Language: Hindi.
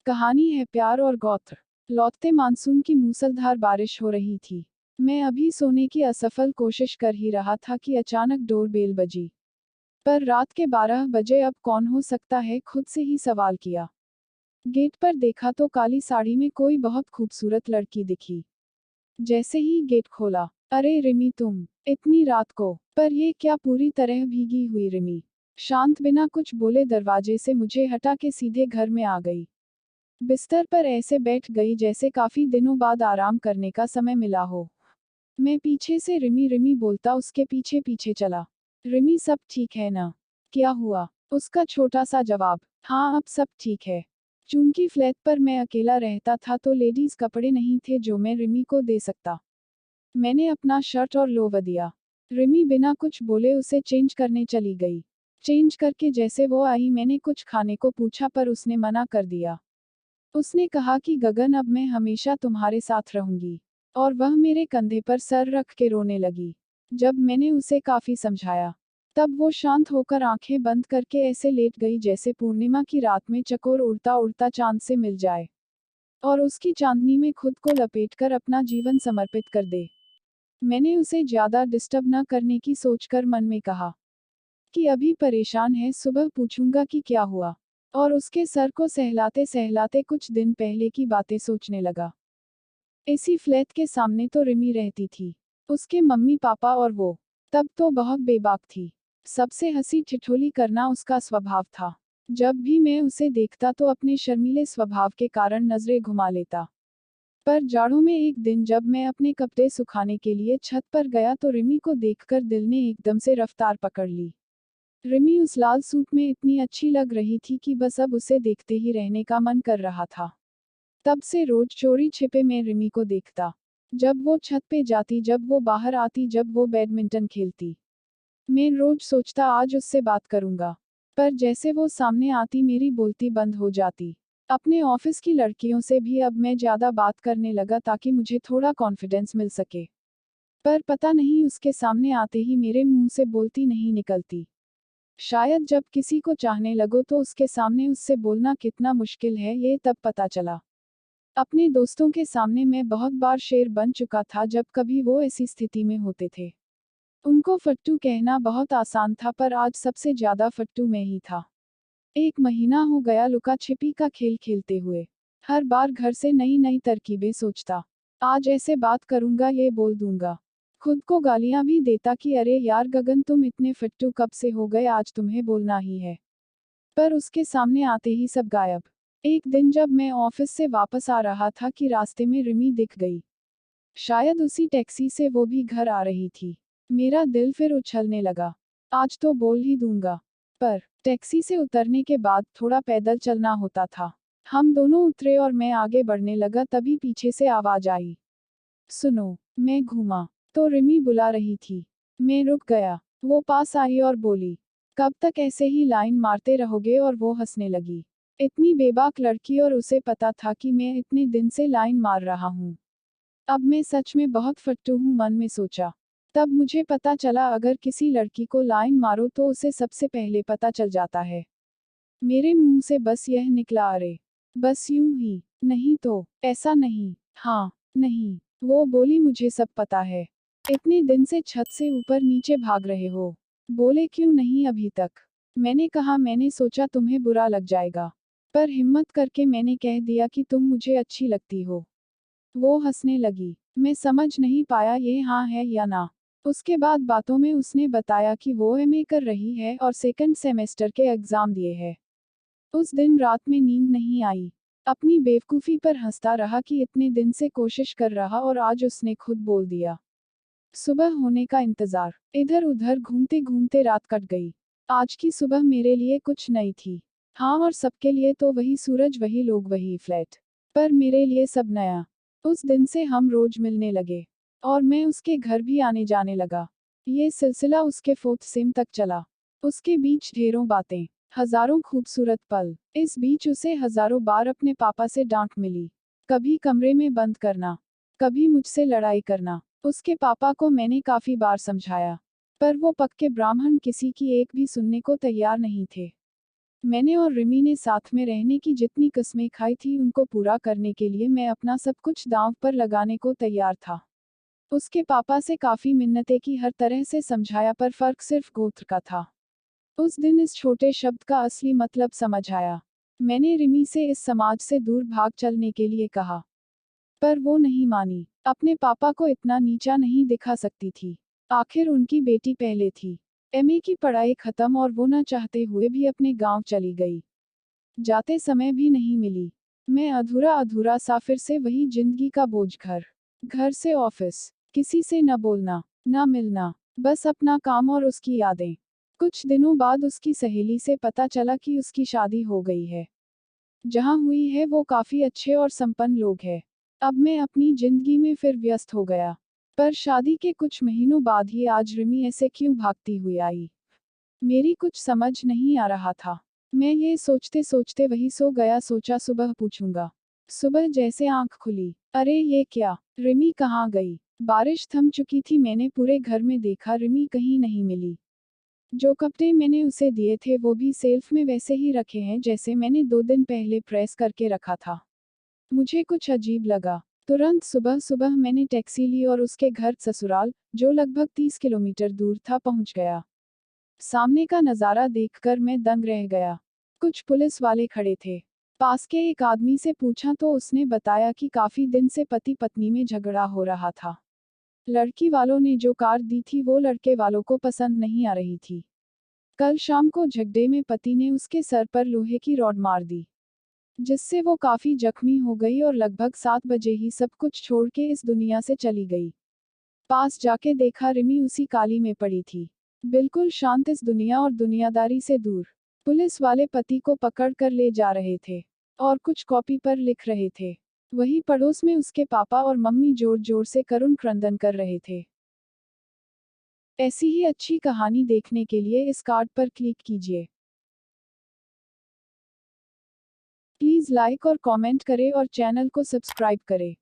कहानी है प्यार और गौत्र। लौटते मानसून की मूसलाधार बारिश हो रही थी। मैं अभी सोने की असफल कोशिश कर ही रहा था कि अचानक डोरबेल बजी। पर रात के 12 बजे अब कौन हो सकता है, खुद से ही सवाल किया। गेट पर देखा तो काली साड़ी में कोई बहुत खूबसूरत लड़की दिखी। जैसे ही गेट खोला, अरे रिमी तुम, इतनी रात को। पर ये क्या, पूरी तरह भीगी हुई रिमी शांत बिना कुछ बोले दरवाजे से मुझे हटा के सीधे घर में आ गई। बिस्तर पर ऐसे बैठ गई जैसे काफी दिनों बाद आराम करने का समय मिला हो। मैं पीछे से रिमी रिमी बोलता उसके पीछे पीछे चला। रिमी सब ठीक है ना? क्या हुआ? उसका छोटा सा जवाब, हाँ अब सब ठीक है। चूंकि फ्लैट पर मैं अकेला रहता था तो लेडीज कपड़े नहीं थे जो मैं रिमी को दे सकता। मैंने अपना शर्ट और लोवर दिया। रिमी बिना कुछ बोले उसे चेंज करने चली गई। चेंज करके जैसे वो आई मैंने कुछ खाने को पूछा पर उसने मना कर दिया। उसने कहा कि गगन अब मैं हमेशा तुम्हारे साथ रहूंगी। और वह मेरे कंधे पर सर रख के रोने लगी। जब मैंने उसे काफी समझाया, तब वो शांत होकर आंखें बंद करके ऐसे लेट गई जैसे पूर्णिमा की रात में चकोर उड़ता उड़ता चांद से मिल जाए और उसकी चांदनी में खुद को लपेटकर अपना जीवन समर्पित कर दे। मैंने उसे ज्यादा डिस्टर्ब न करने की सोचकर मन में कहा कि अभी परेशान है, सुबह पूछूंगा कि क्या हुआ। और उसके सर को सहलाते सहलाते कुछ दिन पहले की बातें सोचने लगा। इसी फ्लैट के सामने तो रिमी रहती थी, उसके मम्मी पापा और वो। तब तो बहुत बेबाक थी। सबसे हंसी ठिठोली करना उसका स्वभाव था। जब भी मैं उसे देखता तो अपने शर्मीले स्वभाव के कारण नजरें घुमा लेता। पर जाड़ों में एक दिन जब मैं अपने कपड़े सुखाने के लिए छत पर गया तो रिमी को देखकर दिल ने एकदम से रफ्तार पकड़ ली। रिमी उस लाल सूट में इतनी अच्छी लग रही थी कि बस अब उसे देखते ही रहने का मन कर रहा था। तब से रोज चोरी छिपे मैं रिमी को देखता। जब वो छत पे जाती, जब वो बाहर आती, जब वो बैडमिंटन खेलती। मैं रोज सोचता आज उससे बात करूंगा। पर जैसे वो सामने आती मेरी बोलती बंद हो जाती। अपने ऑफिस की लड़कियों से भी अब मैं ज्यादा बात करने लगा ताकि मुझे थोड़ा कॉन्फिडेंस मिल सके। पर पता नहीं उसके सामने आते ही मेरे मुंह से बोलती नहीं निकलती। शायद जब किसी को चाहने लगो तो उसके सामने उससे बोलना कितना मुश्किल है ये तब पता चला। अपने दोस्तों के सामने मैं बहुत बार शेर बन चुका था जब कभी वो ऐसी स्थिति में होते थे। उनको फट्टू कहना बहुत आसान था पर आज सबसे ज्यादा फट्टू मैं ही था। 1 महीना हो गया लुका छिपी का खेल खेलते हुए। हर बार घर से नई नई तरकीबें सोचता। आज ऐसे बात करूंगा, ये बोल दूंगा। खुद को गालियां भी देता कि अरे यार गगन तुम इतने फट्टू कब से हो गए, आज तुम्हें बोलना ही है। पर उसके सामने आते ही सब गायब। एक दिन जब मैं ऑफिस से वापस आ रहा था कि रास्ते में रिमी दिख गई। शायद उसी टैक्सी से वो भी घर आ रही थी। मेरा दिल फिर उछलने लगा। आज तो बोल ही दूंगा। पर टैक्सी से उतरने के बाद थोड़ा पैदल चलना होता था। हम दोनों उतरे और मैं आगे बढ़ने लगा तभी पीछे से आवाज आई, सुनो। मैं घूमा तो रिमी बुला रही थी। मैं रुक गया। वो पास आई और बोली, कब तक ऐसे ही लाइन मारते रहोगे? और वो हंसने लगी। इतनी बेबाक लड़की और उसे पता था कि मैं इतने दिन से लाइन मार रहा हूँ। अब मैं सच में बहुत फट्टू हूँ, मन में सोचा। तब मुझे पता चला अगर किसी लड़की को लाइन मारो तो उसे सबसे पहले पता चल जाता है। मेरे मुंह से बस यह निकला, अरे बस यूं ही। नहीं तो ऐसा नहीं। हाँ नहीं। वो बोली, मुझे सब पता है। इतने दिन से छत से ऊपर नीचे भाग रहे हो। बोले क्यों नहीं अभी तक? मैंने कहा मैंने सोचा तुम्हें बुरा लग जाएगा। पर हिम्मत करके मैंने कह दिया कि तुम मुझे अच्छी लगती हो। वो हंसने लगी। मैं समझ नहीं पाया ये हाँ है या ना। उसके बाद बातों में उसने बताया कि वो एमए कर रही है और सेकंड सेमेस्टर के एग्जाम दिए हैं। उस दिन रात में नींद नहीं आई। अपनी बेवकूफ़ी पर हंसता रहा कि इतने दिन से कोशिश कर रहा और आज उसने खुद बोल दिया। सुबह होने का इंतजार। इधर उधर घूमते घूमते रात कट गई। आज की सुबह मेरे लिए कुछ नई थी। हाँ, और सबके लिए तो वही सूरज, वही लोग, वही फ्लैट। पर मेरे लिए सब नया। उस दिन से हम रोज मिलने लगे। और मैं उसके घर भी आने जाने लगा। ये सिलसिला उसके फोर्थ सेम तक चला। उसके बीच ढेरों बातें, हजारों खूबसूरत पल। इस बीच उसे हजारों बार अपने पापा से डांट मिली। कभी कमरे में बंद करना, कभी मुझसे लड़ाई करना। उसके पापा को मैंने काफी बार समझाया, पर वो पक्के ब्राह्मण किसी की एक भी सुनने को तैयार नहीं थे। मैंने और रिमी ने साथ में रहने की जितनी कस्में खाई थी उनको पूरा करने के लिए मैं अपना सब कुछ दांव पर लगाने को तैयार था। उसके पापा से काफ़ी मिन्नतें की, हर तरह से समझाया, पर फर्क सिर्फ गोत्र का था। उस दिन इस छोटे शब्द का असली मतलब समझ आया। मैंने रिमी से इस समाज से दूर भाग चलने के लिए कहा, पर वो नहीं मानी। अपने पापा को इतना नीचा नहीं दिखा सकती थी। आखिर उनकी बेटी पहले थी। एमए की पढ़ाई खत्म और वो न चाहते हुए भी अपने गांव चली गई। जाते समय भी नहीं मिली। मैं अधूरा अधूरा सा, फिर से वही जिंदगी का बोझ, घर घर से ऑफिस, किसी से न बोलना न मिलना, बस अपना काम और उसकी यादें। कुछ दिनों बाद उसकी सहेली से पता चला कि उसकी शादी हो गई है। जहां हुई है वो काफी अच्छे और संपन्न लोग हैं। अब मैं अपनी जिंदगी में फिर व्यस्त हो गया। पर शादी के कुछ महीनों बाद ही आज रिमी ऐसे क्यों भागती हुई आई, मेरी कुछ समझ नहीं आ रहा था। मैं ये सोचते सोचते वही सो गया, सोचा सुबह पूछूंगा। सुबह जैसे आंख खुली, अरे ये क्या, रिमी कहाँ गई। बारिश थम चुकी थी, मैंने पूरे घर में देखा, रिमी कहीं नहीं मिली। जो कपड़े मैंने उसे दिए थे वो भी सेल्फ में वैसे ही रखे हैं जैसे मैंने 2 दिन पहले प्रेस करके रखा था। मुझे कुछ अजीब लगा। तुरंत सुबह सुबह मैंने टैक्सी ली और उसके घर ससुराल, जो लगभग 30 किलोमीटर दूर था, पहुंच गया। सामने का नज़ारा देखकर मैं दंग रह गया। कुछ पुलिस वाले खड़े थे। पास के एक आदमी से पूछा तो उसने बताया कि काफी दिन से पति पत्नी में झगड़ा हो रहा था। लड़की वालों ने जो कार दी थी वो लड़के वालों को पसंद नहीं आ रही थी। कल शाम को झगड़े में पति ने उसके सर पर लोहे की रॉड मार दी, जिससे वो काफी जख्मी हो गई और लगभग 7 बजे ही सब कुछ छोड़ के इस दुनिया से चली गई। पास जाके देखा, रिमी उसी काली में पड़ी थी, बिल्कुल शांत, इस दुनिया और दुनियादारी से दूर। पुलिस वाले पति को पकड़ कर ले जा रहे थे और कुछ कॉपी पर लिख रहे थे। वही पड़ोस में उसके पापा और मम्मी जोर जोर से करुण क्रंदन कर रहे थे। ऐसी ही अच्छी कहानी देखने के लिए इस कार्ड पर क्लिक कीजिए। प्लीज़ लाइक और कमेंट करें और चैनल को सब्सक्राइब करें।